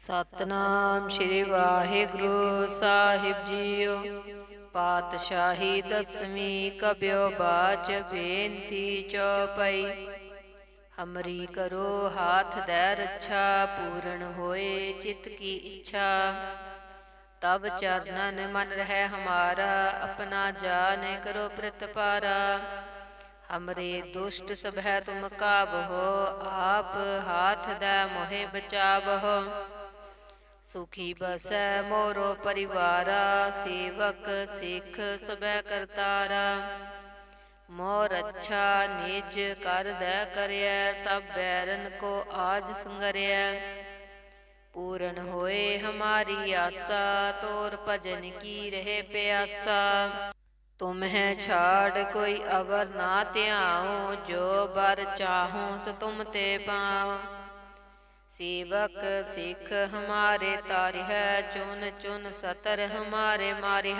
सतनाम श्री वाहिगुरु साहिब जीओ। पातशाही दसवीं कब्यो बाच बेनती चौपाई। हमरी करो हाथ दै रक्षा, पूर्ण होए चित्त की इच्छा। तब चरणन मन रह हमारा, अपना जान करो प्रतिपारा। हमरे दुष्ट सभै तुम काबहो, आप हाथ दै मोहे बचावहो। सुखी बसै मोरो परिवारा, सेवक सिख सबै करतारा। मोर अच्छा निज कर दै करयै, सब बैरन को आज संगरियै। पूर्ण होए हमारी आसा, तोर भजन की रहे प्यासा। तुम्हें छाड़ कोई अवर ना त्याऊं, जो बर चाहूं सो तुम ते पाऊं। सेवक सिख हमारे तारिह, चुन चुन सतर हमारे मारिह।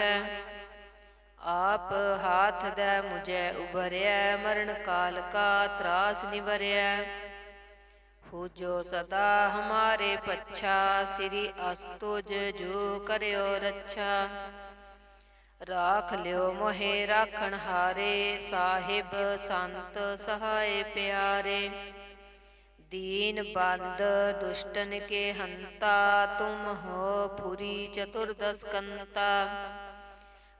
आप हाथ दै मुझे उबरिया, मरण काल का त्रास निवरिया। हो जो सदा हमारे पच्छा, श्री अस्तुज जो करयो रक्षा। राख लियो मोहे राखण हारे, साहिब संत सहाय प्यारे। दीन बंद दुष्टन के हंता, तुम हो पुरी चतुर्दश कंता।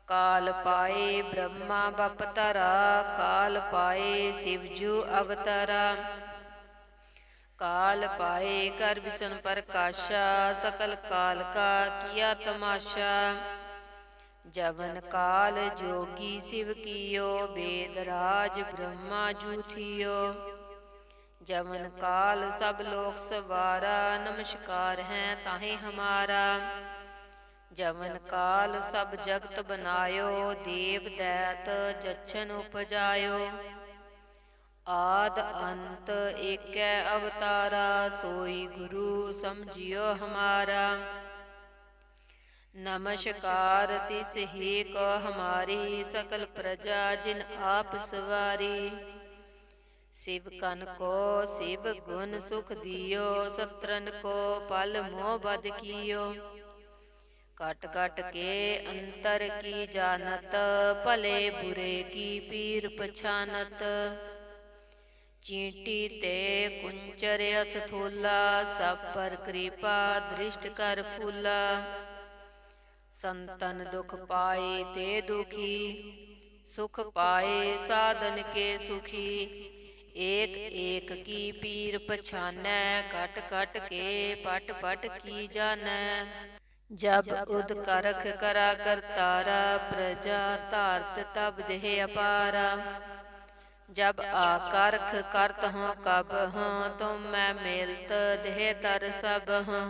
काल पाए ब्रह्मा बपतरा, काल पाए शिवजू अवतरा। काल पाए कर विष्णु प्रकाशा, सकल काल का किया तमाशा। जवन काल जोगी शिव कियो, वेदराज ब्रह्मा जू थियो। जवन काल सब लोक सवारा, नमस्कार है ताहि हमारा। जवन काल सब जगत बनायो, देव दैत जच्छन उपजायो। आद अंत एकै अवतारा, सोई गुरु समझियो हमारा। नमस्कार तिस ही को हमारी, सकल प्रजा जिन आप सवारी। शिव कन को शिव गुण सुख दियो, सत्रन को पल मोह बद कियो। कट कट के अंतर की जानत, भले बुरे की पीर पछानत। चींटी ते कुंचर असथूला, सब पर कृपा दृष्ट कर फूला। संतन दुख पाए ते दुखी, सुख पाए साधन के सुखी। एक एक की पीर पछानै, कट कट के पट पट की जानै। जब उद करख करा करतारा, प्रजा तारत तब देह अपारा। जब आकरख करत हों कब हों, तुम मैं मेलत देह तर सब हों।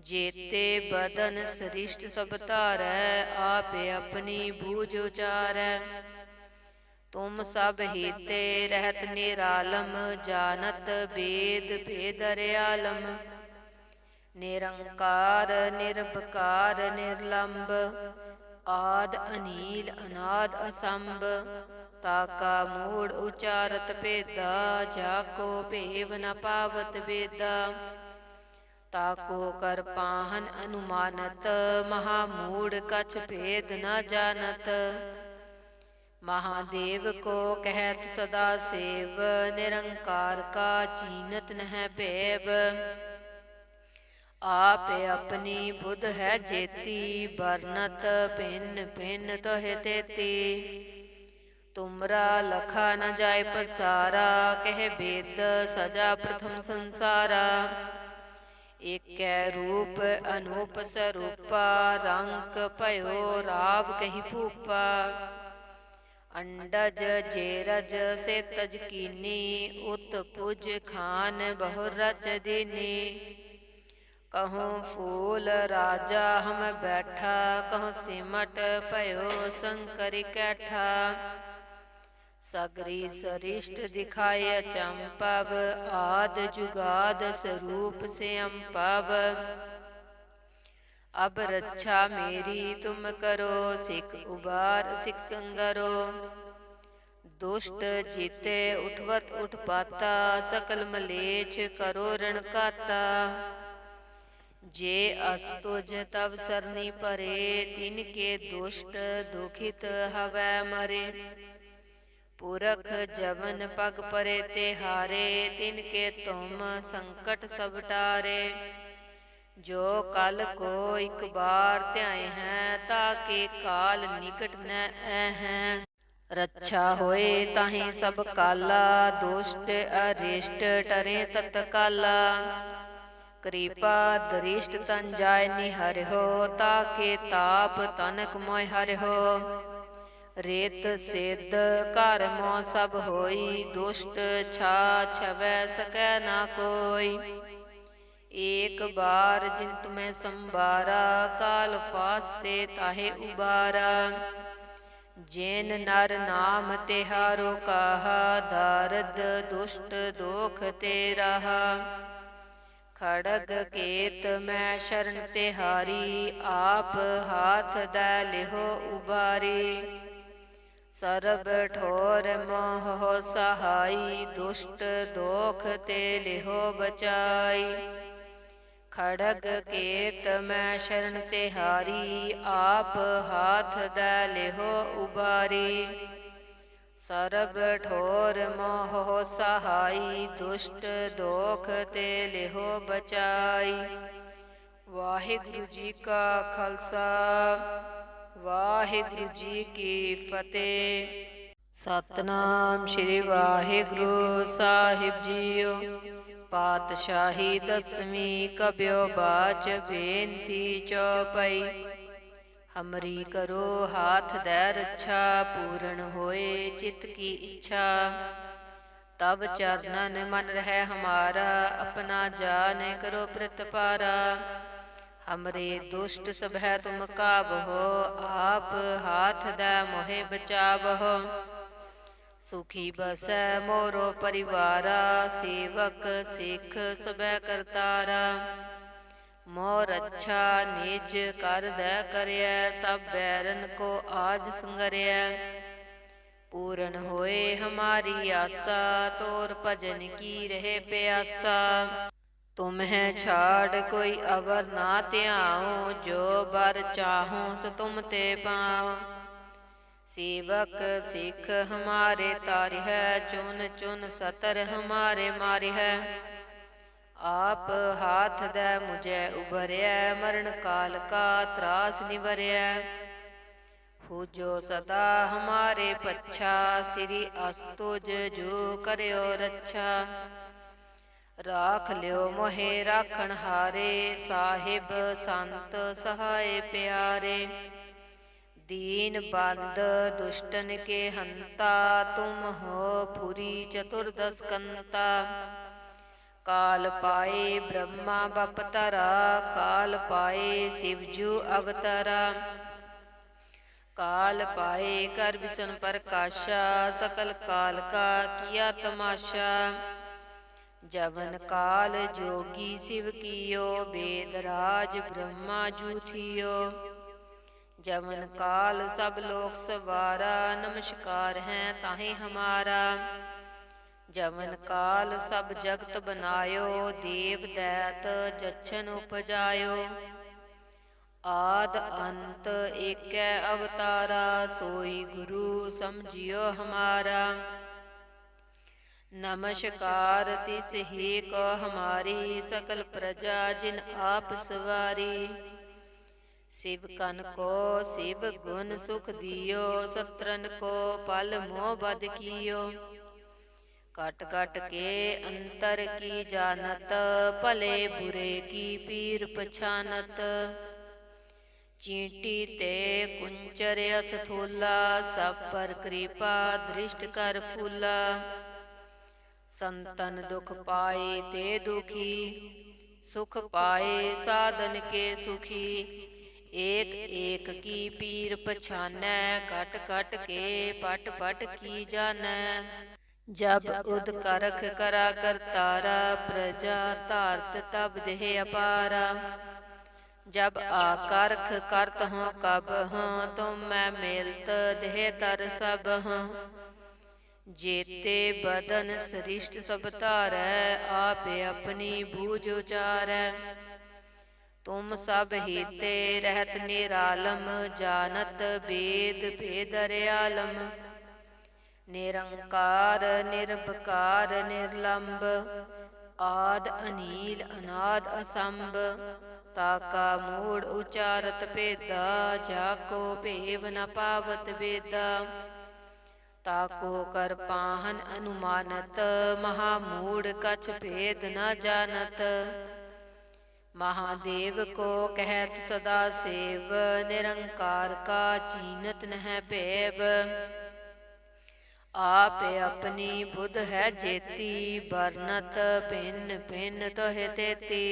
जेते बदन सृष्ट सब तारै, आप अपनी बूझ उचारै। तुम सब हेते रहत निरालम, जानत वेद भेदरयालम। निरंकार निरबकार निर्लंब, आद अनील अनाद असंभ। ताका मूढ़ उचारत भेदा, जाको भेव न पावत वेदा। ताको कर पाहन अनुमानत, महामूढ़ कछ भेद न जानत। महादेव को कहत सदा सेव, निरंकार का चीनत नह भैब। आप अपनी बुध है जेती, बरनत भिन्न भिन्न तोहे तेती। तुमरा लखा न जाय पसारा, कह वेद सजा प्रथम संसारा। एकै रूप अनूप स्वरूपा, रंक भयो राव कही भूपा। अंडज जेरज से तज कीनी, उत पुज खान बहु रज दीनी। कहूँ फूल राजा हम बैठा, कहूँ सिमट भयो शंकर कैठा। सगरी सरिष्ट दिखाए अचंपव, आद जुगाद स्वरूप से अम्पव। अब रक्षा मेरी तुम करो, सिख उबार सिख संगरो। दुष्ट जीते उठवत उठपाता, सकल मलेच्छ करो रण काता। जे अस्तुज तब सरनी परे, तिनके दुष्ट दुखित हवै मरे। पुरख जवन पग परे ते हारे, तिनके तुम संकट सब टारे। जो कल को एक बार ध्याए हैं, ताके काल निकट न हैं। रक्षा होए ताहि सब काला, दुष्ट अरिष्ट टरे तत्काला। कृपा दरिष्ट तन जाय निहरिहो, ताके ताप तनक मोय हरिहो। रेत सिद्ध कर्मो सब होई, दुष्ट छा छवै सकै ना कोई। एक बार जिन तुम्हें संबारा, काल फास्ते ताहे उबारा। जैन नर नाम तिहारो कहा, दारद दुष्ट दोख ते रहा। खड़ग केत मैं शरण तिहारी, आप हाथ दै लिहो उबारी। सरब ठोर मोह सहाई, दुष्ट दोख ते लिहो बचाई। खड़ग केत मैं शरण तिहारी, आप हाथ दै लिहो उबारी। सरब ठोर मोह सहाई, दुष्ट दोख ते लिहो बचाई। वाहिगुरु जी का खालसा, वाहिगुरु जी की फतेह। सतनाम श्री वाहिगुरु साहिब जीओ। पातशाही दसवीं कब्यो बाच, बेनती चौपाई। हमरी करो हाथ दै रक्षा, पूर्ण होए चित्त की इच्छा। तब चरणन मन रह हमारा, अपना जान करो प्रतिपारा। हमरे दुष्ट सब है तुम काबहो, आप हाथ दै मोहे बचावहो। सुखी बसै मोरो परिवारा, सेवक सिख सबै करतारा। मोर अच्छा निज कर दै करयै, सब बैरन को आज संगरियै। पूर्ण होए हमारी आसा, तोर भजन की रहे प्यासा। तुम्हें छाड़ कोई अवर ना त्याऊँ, जो बर चाहूँ सो तुम ते पाऊँ। सेवक सिख हमारे तारिह, चुन चुन सतर हमारे मारिह। आप हाथ दै मुझे उबरै, मरण काल का त्रास निवरै। पूजो सदा हमारे पच्छा, श्री अस्तुज जो करयो रक्षा। राख लियो मोहे राखण हारे, साहिब संत सहाय प्यारे। दीन बंद दुष्टन के हंता, तुम हो फुरी चतुर्दश कंता। काल पाए ब्रह्मा बपतरा, काल पाए शिवजू अवतरा। काल पाए कर विष्णु प्रकाशा, सकल काल का किया तमाशा। जवन काल जोगी शिव कियो, वेदराज ब्रह्मा जू थियो। जवन काल सब लोक सवारा, नमस्कार है ताहि हमारा। जवन काल सब जगत बनायो, देव दैत जच्छन उपजायो। आद अंत एकै अवतारा, सोई गुरु समझियो हमारा। नमस्कार तिस ही को हमारी, सकल प्रजा जिन आप सवारी। शिव कन को शिव गुण सुख दियो, सत्रन को पल मोह बद कियो। कट कट के अंतर की जानत, भले बुरे की पीर पछानत। चींटी ते कुंचर असथूला, सब पर कृपा दृष्ट कर फूला। संतन दुख पाए ते दुखी, सुख पाए साधन के सुखी। एक एक की पीर पछानै, कट कट के पट पट की जानै। जब उद करख करा करतारा, प्रजा तारत तब देह अपारा। जब आकर्ख करत हों कब हों, तुम मैं मिलत देह तर सब हों। जेते बदन सृष्ट सब तारै, आपे अपनी बूझ उचारै। तुम सब हीते रहत निरालम, जानत वेद भेदरयालम। निरंकार निर्भकार निर्लंब, आद अनील अनाद असंभ। ताका मूढ़ उचारत भेदा, जाको भेव न पावत वेदा। ताको कर पाहन अनुमानत, महामूढ़ कछ भेद न जानत। महादेव को कहत सदा सेव, निरंकार का चीनत नह भैब। आप अपनी बुध है जेती, बरनत भिन्न भिन्न तोहे तेती।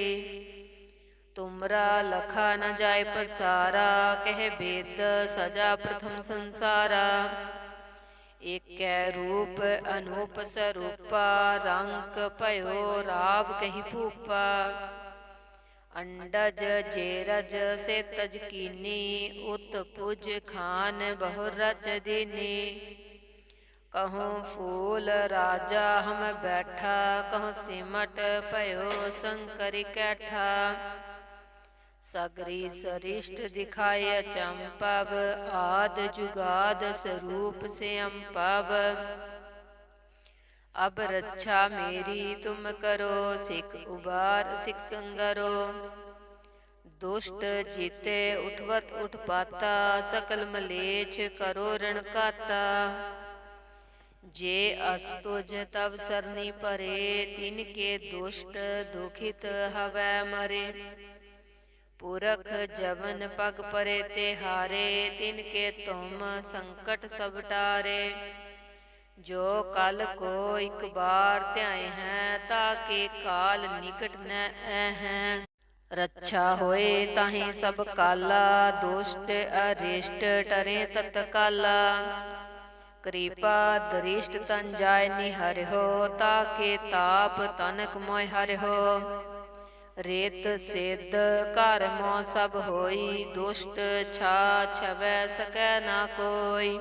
तुमरा लखा न जाय पसारा, कह वेद सजा प्रथम संसारा। एक रूप अनूप स्वरूपा, रंग भयो राव कही भूपा। अंडज जेरज से तज कीनी, उत पुज खान बहु रच दीनी। कहूँ फूल राजा हम बैठा, कहूँ सिमट भयो शंकर कैठा। सगरी सरिष्ट दिखाए चंपव, आद जुगाद स्वरूप से अम्पव। अब रक्षा मेरी तुम करो, सिख उबार सिख संगरो। दुष्ट जीते उठवत उठपाता, सकल मलेच्छ करो रण काता। जे अस्तुज तब सरनी परे, तिनके दुष्ट दुखित हवै मरे। पुरख जवन पग परे ते हारे, तिनके तुम संकट सब टारे। जो कल को एक बार ध्याए हैं, ताके काल निकट न हैं। रक्षा होए ताहि सब काला, दुष्ट अरिष्ट टरे तत्काला। कृपा दरिष्ट तन जाय निहरिहो, ताके ताप तनक मोय हरिहो। रेत सिद्ध कर मोह सब होई, दुष्ट छा छवै सकै ना कोई।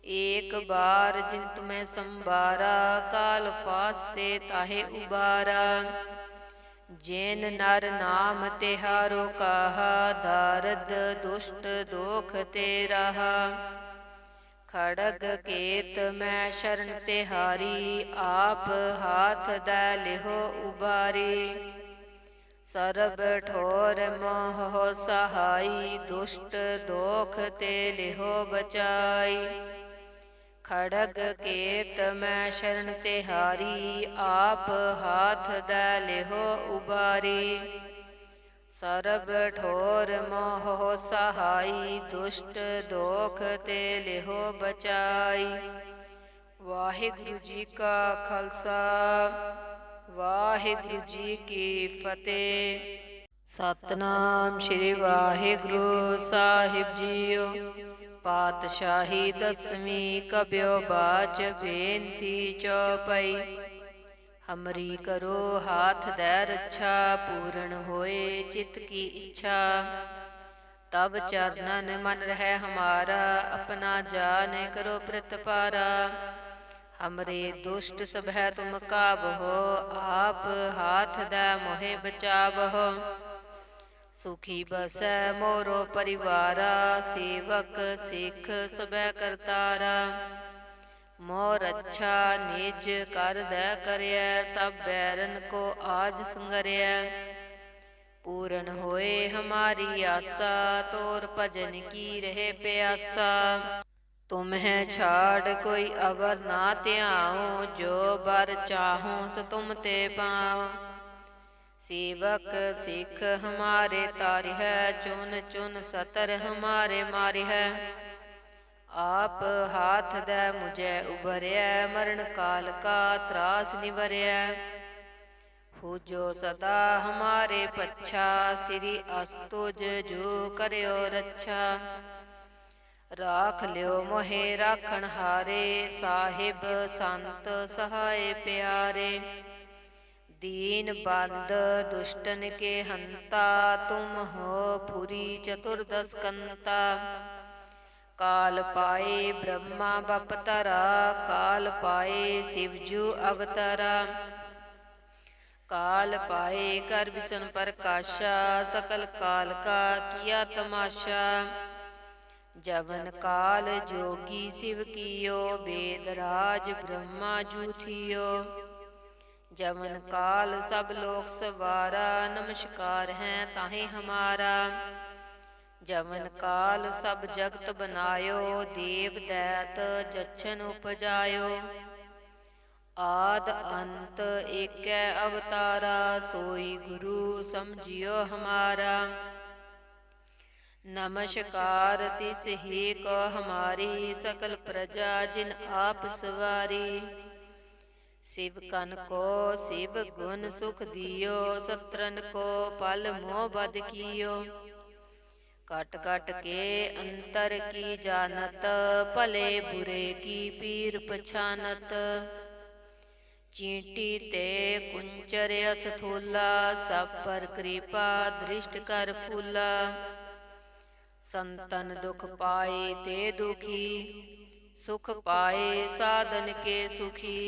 एक बार जिन तुम्हें संबारा, काल फास्ते ताहे उबारा। जैन नर नाम तिहारो कहा, दारद दुष्ट दोख ते रहा। खड़ग केत मैं शरण तिहारी, आप हाथ दै लिहो उबारी। सरब ठोर मोह हो सहाई, दुष्ट दोख ते लिहो बचाई। खड़ग केत मैं शरण तिहारी, आप हाथ दै लिहो उबारी। सरब ठोर मोह हो सहाई, दुष्ट दोख ते लिहो बचाई। वाहिगुरु जी का खालसा, वाहिगुरु जी की फतेह। सतनाम श्री वाहिगुरु साहिब जीओ। पातशाही दसवीं कब्यो बाच, बेनती चौपाई। हमरी करो हाथ दै रक्षा, पूर्ण होए चित्त की इच्छा। तब चरणन मन रह हमारा, अपना जान करो प्रतिपारा। हमरे दुष्ट सब है तुम काबहो, आप हाथ दै मोहे बचावहो। सुखी बसै मोरो परिवारा, सेवक सिख सबै करतारा। मोर अच्छा निज कर दै करिय, सब बैरन को आज संगरिय। पूर्ण होए हमारी आशा, तोर भजन की रहे प्यासा। तुम्हें छाड़ कोई अवर ना त्याऊं, जो बर चाहूं सो तुम ते पाऊं। सेवक सिख हमारे तारिह, चुन चुन सतर हमारे मारिह। आप हाथ दै मुझे उबरिय, मरण काल का त्रास निवरिय। हो जो सदा हमारे पच्छा, श्री अस्तुज जो करियो रक्षा। राख लियो मोहे राखण हारे, साहिब संत सहाय प्यारे। दीन बंद दुष्टन के हंता, तुम हो पुरी चतुर्दश कंता। काल पाए ब्रह्मा बपतरा, काल पाए शिवजू अवतरा। काल पाए कर बिसन प्रकाशा, सकल काल का किया तमाशा। जवन काल जोगी शिव कियो, वेद राज ब्रह्मा जूथियो। जवन काल सब लोक सवारा, नमस्कार है ताहि हमारा। जवन काल सब जगत बनायो, देव दैत जच्छन उपजायो। आद अंत एकै अवतारा, सोई गुरु समझियो हमारा। नमस्कार तिस ही को हमारी, सकल प्रजा जिन आप सवारी। शिव कन को शिव गुण सुख दियो, सत्रन को पल मोह बद कियो। कट कट के अंतर की जानत, भले बुरे की पीर पछानत। चींटी ते कुंचर असथूला, सब पर कृपा दृष्ट कर फूला। संतन दुख पाए ते दुखी, सुख पाए साधन के सुखी।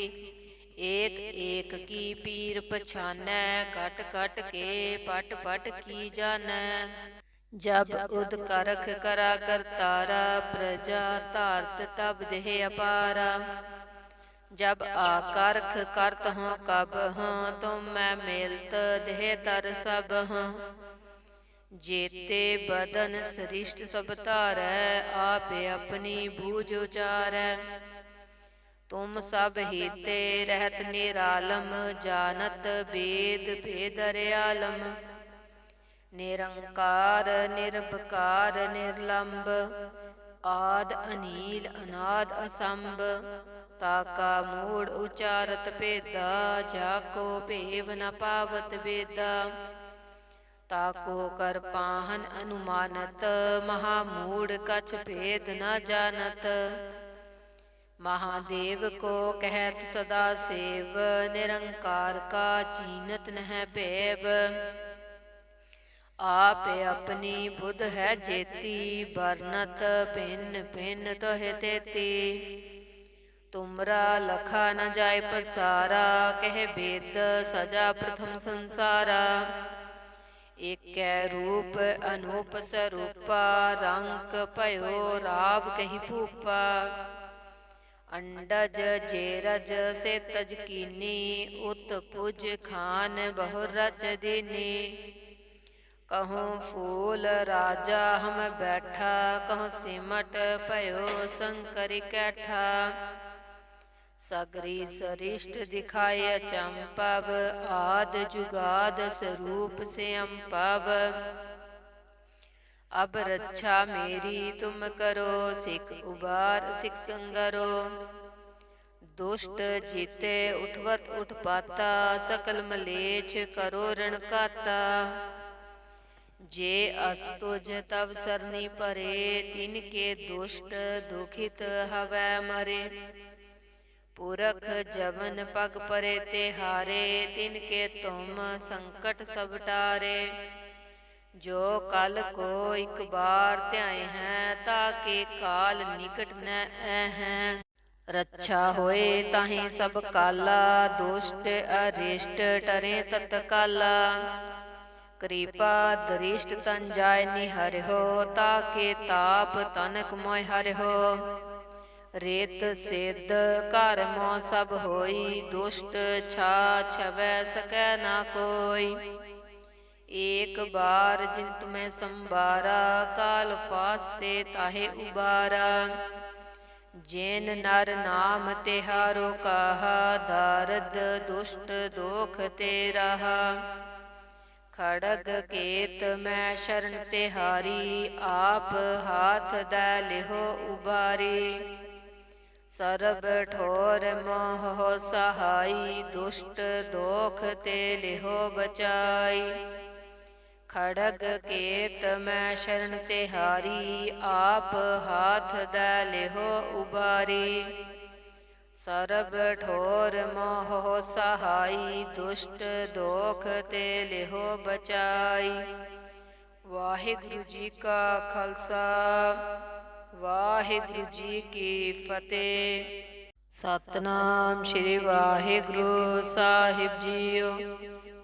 एक एक की पीर पछानै, कट कट के पट पट की जानै। जब उद करख करा करतारा, प्रजा तारत तब देह अपारा। जब आकर्ख करत हों कब हों, तुम मैं मेलत देह तर सब हों। जेते बदन सृष्ट सब धारै, आप अपनी बूझ उचारै। तुम सब हीते रहत निरालम, जानत वेद भेदरयालम। निरंकार निरपकार निर्लंब, आद अनील अनाद असंभ। ताका मूढ़ उचारत भेदा, जाको भेव न पावत वेदा। ताको कर पाहन अनुमानत, महामूढ़ कछ भेद न जानत। महादेव को कहत सदा सेव, निरंकार का चीनत नह भैब। आप अपनी बुध है जेती, बरनत भिन्न भिन्न तोह तेती। तुमरा लखा न जाय पसारा, कह वेद सजा प्रथम संसारा। एकै रूप अनूप स्वरूपा, रंक भयो राव कही भूपा। अंडज जेरज से तज कीनी, उत पुज खान बहु रच दीनी। कहूँ फूल राजा हम बैठा, कहूँ सिमट भयो शंकर कैठा। सगरी सरिष्ट दिखाय चंपव, आद जुगाद स्वरूप से अम्पव। अब रक्षा मेरी तुम करो, सिख उबार सिख संगरो। दुष्ट जीते उठवत उठ पाता, सकल मलेच्छ करो रण काता। जे अस्तुज तब सरनी परे, तिनके दुष्ट दुखित हवै मरे। पुरख जवन पग परे ते हारे, तिनके तुम संकट सब टारे। जो कल को एक बार ध्याए हैं, ताके काल निकट न हैं। रक्षा होए ताहि सब काला, दुष्ट अरिष्ट टरे तत्काला। कृपा दृष्ट तन जाय निहर्यो, ताके ताप तनक मोह हर्यो। रेत सिद्ध घर मों सब होई, दुष्ट छा छवै सकै ना कोई। एक बार जिन तुम्हें संबारा, काल फास्ते ताहे उबारा। जैन नर नाम तिहारो कहा, दारद दुष्ट दोख ते रहा। खड़ग केत मैं शरण तिहारी, आप हाथ दै लिहो उबारी। सरब ठोर मोह सहाई, दुष्ट दोख ते लिहो बचाई। खड़ग केत मैं शरण तिहारी, आप हाथ दै लिहो उबारी। सरब ठोर मोह सहाई, दुष्ट दोख ते लिहो बचाई। वाहिगुरु जी का खालसा, वाहिगुरु जी की फतेह। सतनाम श्री वाहिगुरु साहिब जीओ।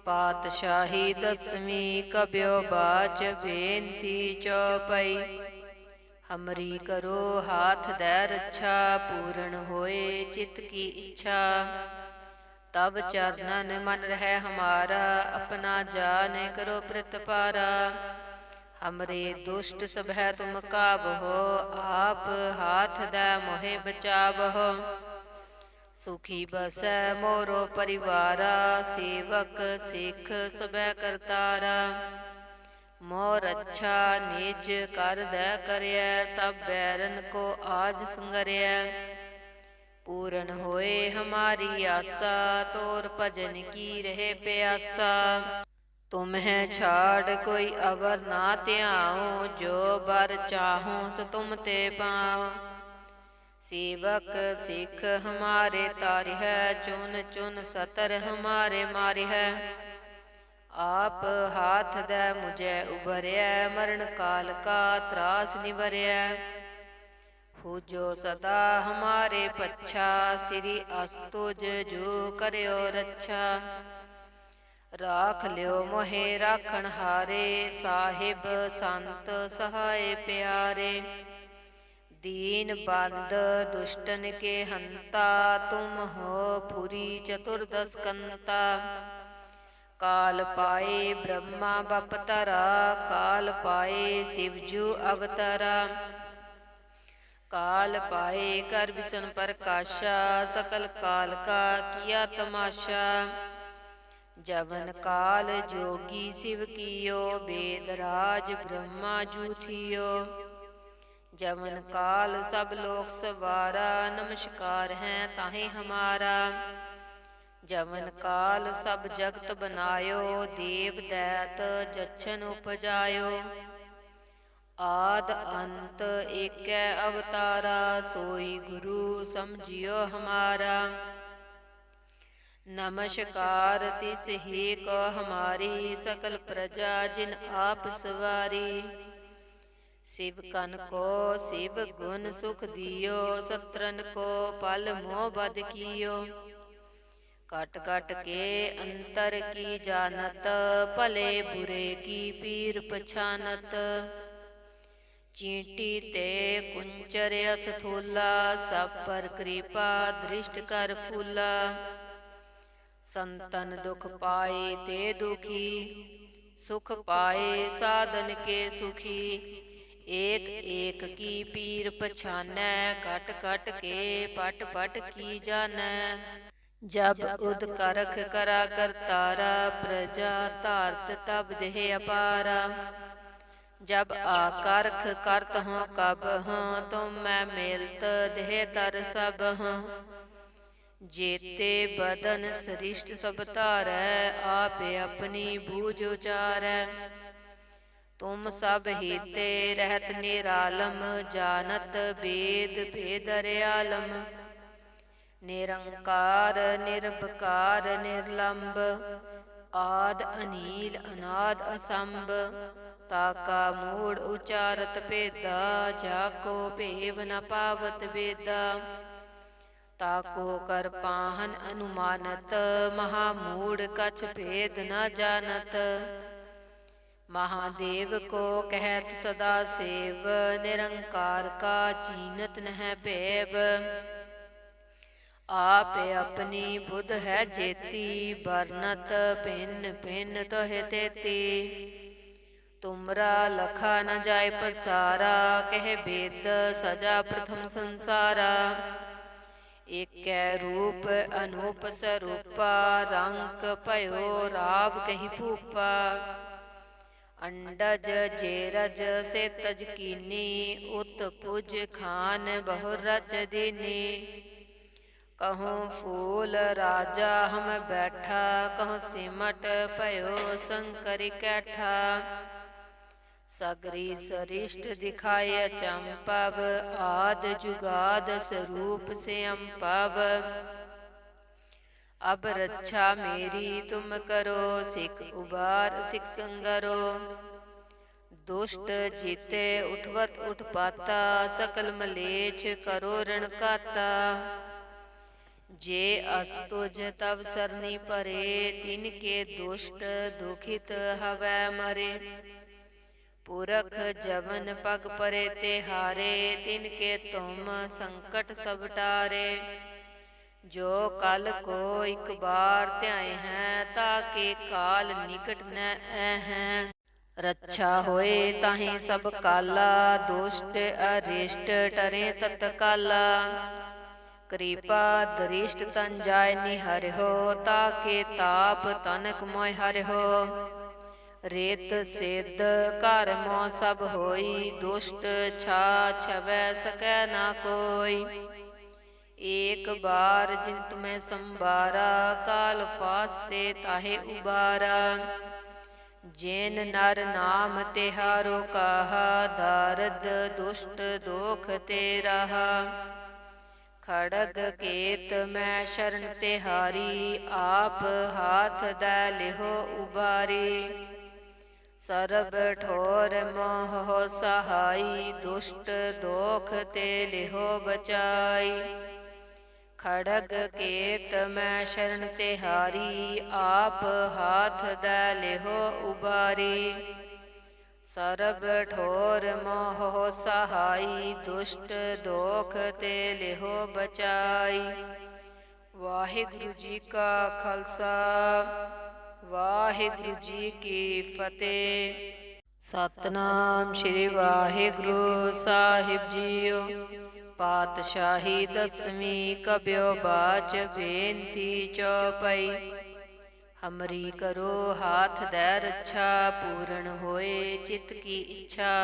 ਪਾਤਸ਼ਾਹੀ ਦਸਵੀਂ ਕਬਿਓ ਬਾਚ ਬੇਨਤੀ ਚੌਪਈ। ਹਮਰੀ ਕਰੋ ਹਾਥ ਦੈ ਰੱਛਾ ਪੂਰਨ ਹੋਏ ਚਿਤ ਕੀ ਇੱਛਾ। ਤਬ ਚਰਨਨ ਮਨ ਰਹਿ ਹਮਾਰਾ ਆਪਣਾ ਜਾਨ ਕਰੋ ਪ੍ਰਤਪਾਰਾ। हमरे दुष्ट सभै तुम काबहो आप हाथ दै मोहे बचावहो। सुखी बसै मोरो परिवारा सेवक सिख सभै करतारा। मोर अच्छा निज कर दै करयै सब बैरन को आज संगरियै। पूरन होए हमारी आसा तोर भजन की रहे प्यासा। तुम्हें छाड़ कोई अवर ना त्याऊं जो बर चाहूं सो तुम ते पाऊं। सेवक सिख हमारे तारि है चुन चुन सतर हमारे मारि है। आप हाथ दे मुझे उबरिया मरण काल का त्रास निवरिया। हो जो सदा हमारे पच्छा श्री अस्तुज जो करियो रक्षा। राख लियो मोहे राखण हारे साहिब संत सहाय प्यारे। दीन बंद दुष्टन के हंता तुम हो पुरी चतुर्दश कंता। काल पाए ब्रह्मा बपतरा काल पाए शिवजू अवतरा। काल पाए कर विष्णु प्रकाशा सकल काल का किया तमाशा। जवन काल जोगी शिव कियो वेद राज ब्रह्मा जू थियो। जवन काल सब लोक सवारा नमस्कार है ताहि हमारा। जवन काल सब जगत बनायो देव दैत जच्छन उपजायो। आद अंत एकै अवतारा सोई गुरु समझियो हमारा। नमस्कार तिस ही को हमारी सकल प्रजा जिन आप सवारी। शिव कन को शिव गुण सुख दियो सत्रन को पल मोह बद कियो। कट कट के अंतर की जानत भले बुरे की पीर पछानत। चींटी ते कुंचर असथूला सब पर कृपा दृष्ट कर फूला। संतन दुख पाए ते दुखी सुख पाए साधन के सुखी। एक एक की पीर पछानै कट कट के पट पट की जानै। जब उद करख करा करतारा प्रजा तारत तब देह अपारा। जब आकरख करत हों कब हों तुम मैं मिलत देह तर सब हों। जेते बदन सरिष्ट सब धारै आप अपनी बूझ उचारै। तुम सब हेते रहत निरालम जानत वेद भेदरयालम। निरंकार निरपकार निर्लंब आद अनील अनाद असंभ। ताका मूढ़ उचारत भेदा जाको भेव न पावत वेदा। ताको कर पाहन अनुमानत महामूढ़ कछ भेद न जानत। महादेव को कहत सदा सेव निरंकार का चीनत नह भैव। आप अपनी बुध है जेती बरनत भिन्न भिन्न तोह तेती। तुमरा लखा न जाय पसारा कह वेद सजा प्रथम संसारा। एकै रूप अनूप स्वरूपा रंग भयो राव कही भूपा। अंडज जेरज से तज कीनी उत पुज खान बहु रच दीनी। कहूँ फूल राजा हम बैठा कहूँ सिमट भयो शंकर कैठा। सगरी सरिष्ट दिखाए चंपव आद जुगाद स्वरूप से अम्पव। अब रक्षा मेरी तुम करो सिख उबार सिख संगरो। दुष्ट जीते उठवत उठपाता सकल मलेच्छ करो रण काता। जे अस्तुज तब सरनी परे, तिनके दुष्ट दुखित हवै मरे। पुरख जवन पग परे ते हारे, तिनके तुम संकट सब टारे। जो कल को एक बार ध्याए हैं, ताके काल निकट न हैं। रक्षा होए ताहि सब काला, दुष्ट अरिष्ट टरे तत्काला। कृपा दरिष्ट तन जाय निहरिहो, ताके ताप तनक मोय हरिहो। रेत सिद्ध कर्मो सब होई, दुष्ट छा छवै सकै ना कोई। एक बार जिन तुम्हें संबारा, काल फास्ते ताहे उबारा। जैन नर नाम तिहारो कहा, दारद दुष्ट दोख ते रहा। खड़ग केत मैं शरण तिहारी, आप हाथ दै लिहो उबारी। सरब ठोर मोह सहाई, दुष्ट दोख ते लिहो बचाई। खड़ग केत मैं शरण तिहारी, आप हाथ दै लिहो उबारी। सरब ठोर मोह सहाई, दुष्ट दोख ते लिहो बचाई। वाहिगुरु जी का खालसा, वाहिगुरु जी की फतेह। सतनाम श्री वाहिगुरु साहिब जीओ। पातशाही दसवीं कब्यो बाच, बेनती चौपाई। हमरी करो हाथ दै रक्षा, पूर्ण होए चित्त की इच्छा।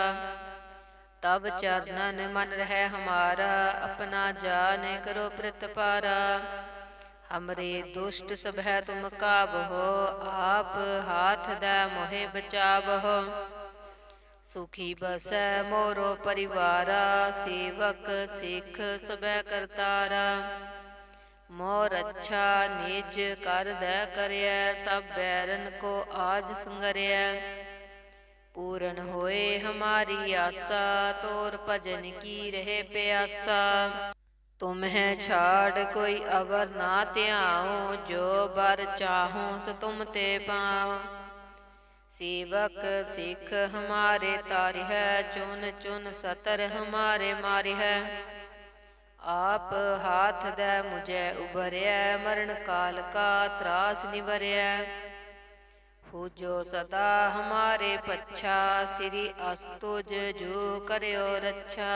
तब चरणन मन रहे हमारा, अपना जान करो प्रतिपारा। हमरे दुष्ट सभै तुम काबहो, आप हाथ दै मोहे बचावहो। सुखी बसै मोरो परिवारा, सेवक सिख सभै करतारा। मोर अच्छा निज कर दै करियै, सब बैरन को आज संगरियै। पूर्ण होए हमारी आसा, तोर भजन की रहे प्यासा। तुम्हें छाड़ कोई अवर ना त्याऊं, जो बर चाहूं सो तुम ते पाऊं। सेवक सिख हमारे तारि है, चुन चुन सतर हमारे मारि है। आप हाथ दै मुझे उबरिया, मरण काल का त्रास निवरिया। हो जो सदा हमारे पच्छा, श्री अस्तुज जो करयो रक्षा।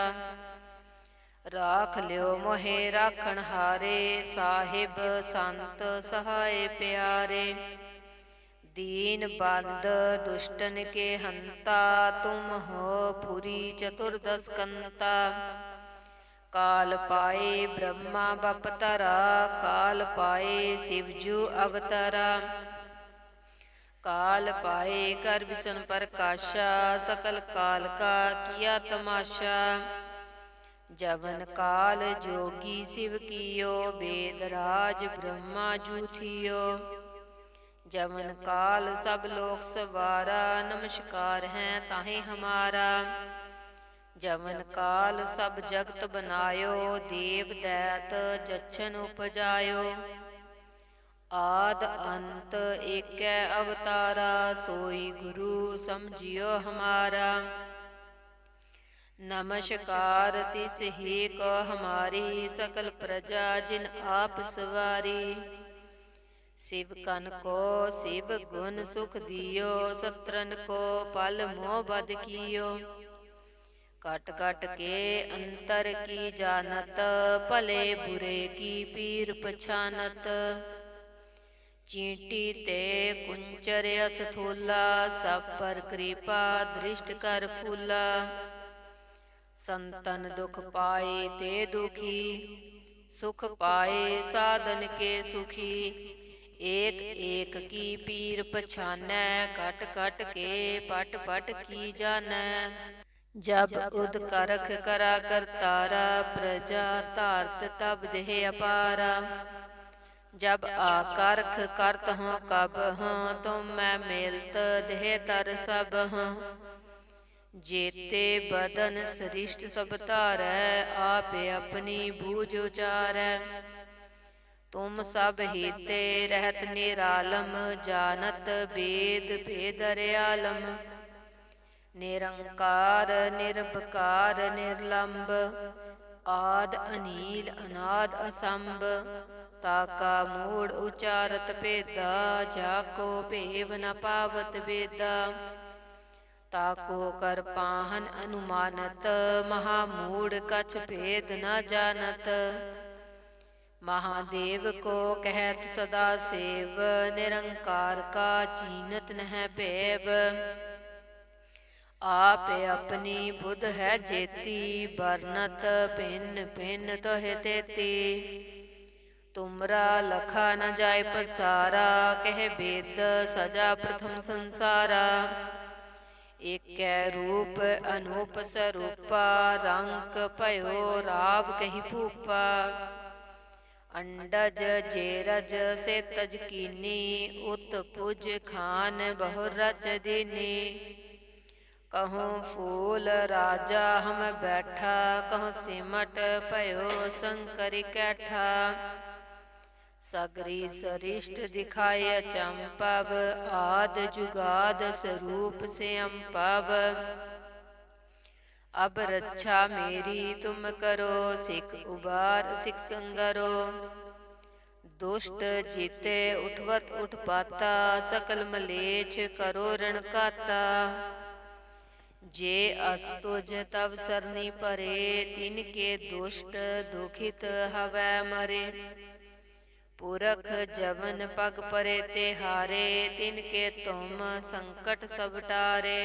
राख लियो मोहे राखण हारे, साहिब संत सहाय प्यारे। दीन बंद दुष्टन के हंता, तुम हो पुरी चतुर्दश कंता। काल पाए ब्रह्मा बपतरा, काल पाए शिवजू अवतरा। काल पाए कर विष्णु प्रकाशा, सकल काल का किया तमाशा। जवन काल जोगी शिव कियो, वेदराज ब्रह्मा जू थियो। जवन काल सब लोक सवारा, नमस्कार है ताहि हमारा। जवन काल सब जगत बनायो, देव दैत जच्छन उपजायो। आद अंत एकै अवतारा, सोई गुरु समझियो हमारा। नमस्कार तिस ही को हमारी, सकल प्रजा जिन आप सवारी। शिव कन को शिव गुण सुख दियो, सत्रन को पल मोह बद कियो। कट कट के अंतर की जानत, भले बुरे की पीर पछानत। चींटी ते कुंचर असथूला, सब पर कृपा दृष्ट कर फूला। संतन दुख पाए ते दुखी, सुख पाए साधन के सुखी। एक एक की पीर पछानै, कट कट के पट पट की जानै। जब उद करख करा करतारा, प्रजा तारत तब देह अपारा। जब आकर्ख करत हों कब हों, तुम मैं मिलत देह तर सब हों। जेते बदन सरिष्ट सब तारै, आपे अपनी बूझ उचारै। तुम सब हीते रहत निरालम, जानत वेद भेदरयालम। निरंकार निर्भकार निर्लंब, आद अनील अनाद असंभ। ताका मूढ़ उचारत भेदा, जाको भेव न पावत वेदा। ताको कर पाहन अनुमानत, महामूढ़ कछ भेद न जानत। महादेव को कहत सदा सेव, निरंकार का चीनत नह भैब। आप अपनी बुध है जेती, बरनत भिन्न भिन्न तोह तेती। तुमरा लखा न जाय पसारा, कह वेद सजा प्रथम संसारा। एकै रूप अनूप स्वरूपा, रंग भयो राव कही भूपा। अंडज जेरज से तज कीनी, उत पुज खान बहु रज दीनी। कहूँ फूल राजा हम बैठा, कहूँ सिमट भयो शंकर कैठा। सगरी सरिष्ट दिखाय चंपव, आद जुगाद स्वरूप से अम्पव। अब रक्षा मेरी तुम करो, सिख उबार सिख संगरो। दुष्ट जीते उठवत उठपाता, सकल मलेच्छ करो रण काता। जे अस्तुज तब सरनी परे, तिनके दुष्ट दुखित हवै मरे। पुरख जवन पग परे ते हारे, तिनके तुम संकट सब टारे।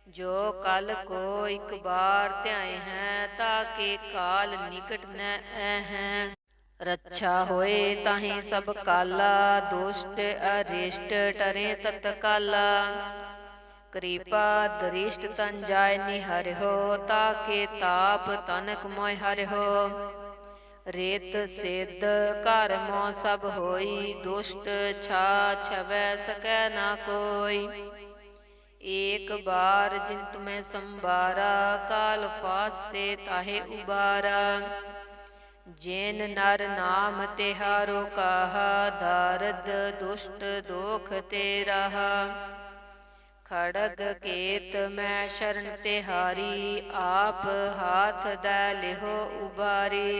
जो कल को एक बार ध्याए हैं, ताके काल निकट न हैं। रक्षा होए ताहि सब काला, दुष्ट अरिष्ट टरे तत्काला। कृपा दरिष्ट तन जाय निहरिहो, ताके ताप तनक मोय हरिहो। रेत सिद्ध घर मों सब होई, दुष्ट छा छवै सकै ना कोई। एक बार जिन तुम्हें संबारा, काल फास्ते ताहे उबारा। जैन नर नाम तिहारो कहा, दारद दुष्ट दोख ते रहा। खड़ग केत मैं शरण तिहारी, आप हाथ दै लिहो उबारी।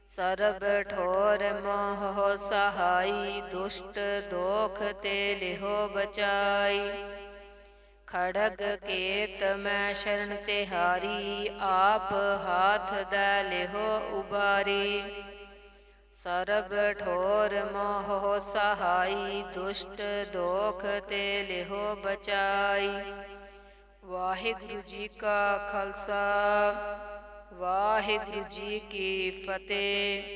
सरब ठोर मोह सहाई, दुष्ट दोख ते लिहो बचाई। खड़ग केत मैं शरण तिहारी, आप हाथ दै लिहो उबारी। सरब ठोर मोह सहाई, दुष्ट दोख ते लिहो बचाई। वाहिगुरु जी का खालसा, वाहिगुरु जी की फतेह।